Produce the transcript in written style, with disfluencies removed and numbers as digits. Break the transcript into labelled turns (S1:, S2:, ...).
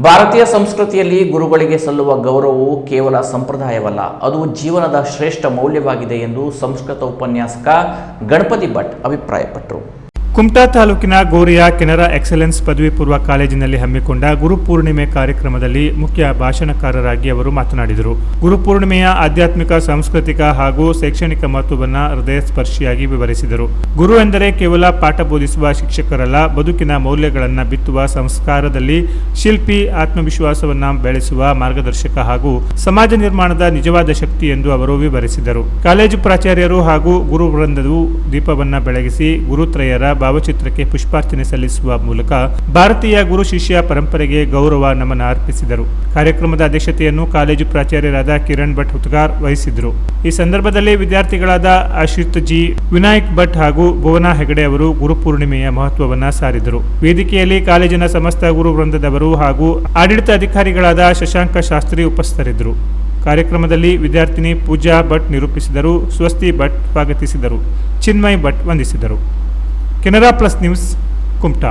S1: ಭಾರತೀಯ ಸಂಸ್ಕೃತಿಯಲ್ಲಿ ಗುರುಗಳಿಗೆ ಸಲ್ಲುವ ಗೌರವವು ಕೇವಲ ಸಂಪ್ರದಾಯವಲ್ಲ, ಅದು ಜೀವನದ ಶ್ರೇಷ್ಠ ಮೌಲ್ಯವಾಗಿದೆ ಎಂದು ಸಂಸ್ಕೃತ ಉಪನ್ಯಾಸಕ ಗಣಪತಿ ಭಟ್ ಅಭಿಪ್ರಾಯಪಟ್ಟರು.
S2: ಕುಮಟಾ ತಾಲೂಕಿನ ಗೋರಿಯ ಕೆನರಾ ಎಕ್ಸಲೆನ್ಸ್ ಪದವಿ ಪೂರ್ವ ಕಾಲೇಜಿನಲ್ಲಿ ಹಮ್ಮಿಕೊಂಡ ಗುರುಪೂರ್ಣಿಮೆ ಕಾರ್ಯಕ್ರಮದಲ್ಲಿ ಮುಖ್ಯ ಭಾಷಣಕಾರರಾಗಿ ಅವರು ಮಾತನಾಡಿದರು. ಗುರುಪೂರ್ಣಿಮೆಯ ಆಧ್ಯಾತ್ಮಿಕ, ಸಾಂಸ್ಕೃತಿಕ ಹಾಗೂ ಶೈಕ್ಷಣಿಕ ಮಹತ್ವವನ್ನು ಹೃದಯ ಸ್ಪರ್ಶಿಯಾಗಿ ವಿವರಿಸಿದರು. ಗುರು ಎಂದರೆ ಕೇವಲ ಪಾಠ ಬೋಧಿಸುವ ಶಿಕ್ಷಕರಲ್ಲ, ಬದುಕಿನ ಮೌಲ್ಯಗಳನ್ನು ಬಿತ್ತುವ ಸಂಸ್ಕಾರದಲ್ಲಿ ಶಿಲ್ಪಿ, ಆತ್ಮವಿಶ್ವಾಸವನ್ನು ಬೆಳೆಸುವ ಮಾರ್ಗದರ್ಶಕ ಹಾಗೂ ಸಮಾಜ ನಿರ್ಮಾಣದ ನಿಜವಾದ ಶಕ್ತಿ ಎಂದು ಅವರು ವಿವರಿಸಿದರು. ಕಾಲೇಜು ಪ್ರಾಚಾರ್ಯರು ಹಾಗೂ ಗುರು ವೃಂದವು ದೀಪವನ್ನು ಬೆಳಗಿಸಿ ಗುರುತ್ರಯರ ಭಾವಚಿತ್ರಕ್ಕೆ ಪುಷ್ಪಾರ್ಚನೆ ಸಲ್ಲಿಸುವ ಮೂಲಕ ಭಾರತೀಯ ಗುರು ಶಿಷ್ಯ ಪರಂಪರೆಗೆ ಗೌರವ ನಮನ ಅರ್ಪಿಸಿದರು. ಕಾರ್ಯಕ್ರಮದ ಅಧ್ಯಕ್ಷತೆಯನ್ನು ಕಾಲೇಜು ಪ್ರಾಚಾರ್ಯರಾದ ಕಿರಣ್ ಭಟ್ ಹುತ್ಗಾರ್ ವಹಿಸಿದರು. ಈ ಸಂದರ್ಭದಲ್ಲಿ ವಿದ್ಯಾರ್ಥಿಗಳಾದ ಆಶಿತ್ ಜಿ, ವಿನಾಯಕ್ ಭಟ್ ಹಾಗೂ ಭುವನಾ ಹೆಗಡೆ ಅವರು ಗುರುಪೂರ್ಣಿಮೆಯ ಮಹತ್ವವನ್ನು ಸಾರಿದರು. ವೇದಿಕೆಯಲ್ಲಿ ಕಾಲೇಜಿನ ಸಮಸ್ತ ಗುರು ವೃಂದದವರು ಹಾಗೂ ಆಡಳಿತ ಅಧಿಕಾರಿಗಳಾದ ಶಶಾಂಕ ಶಾಸ್ತ್ರಿ ಉಪಸ್ಥಿತರಿದ್ದರು. ಕಾರ್ಯಕ್ರಮದಲ್ಲಿ ವಿದ್ಯಾರ್ಥಿನಿ ಪೂಜಾ ಭಟ್ ನಿರೂಪಿಸಿದರು. ಸ್ವಸ್ತಿ ಭಟ್ ಸ್ವಾಗತಿಸಿದರು. ಚಿನ್ಮಯ್ ಭಟ್ ವಂದಿಸಿದರು. Canara plus news, Kumta.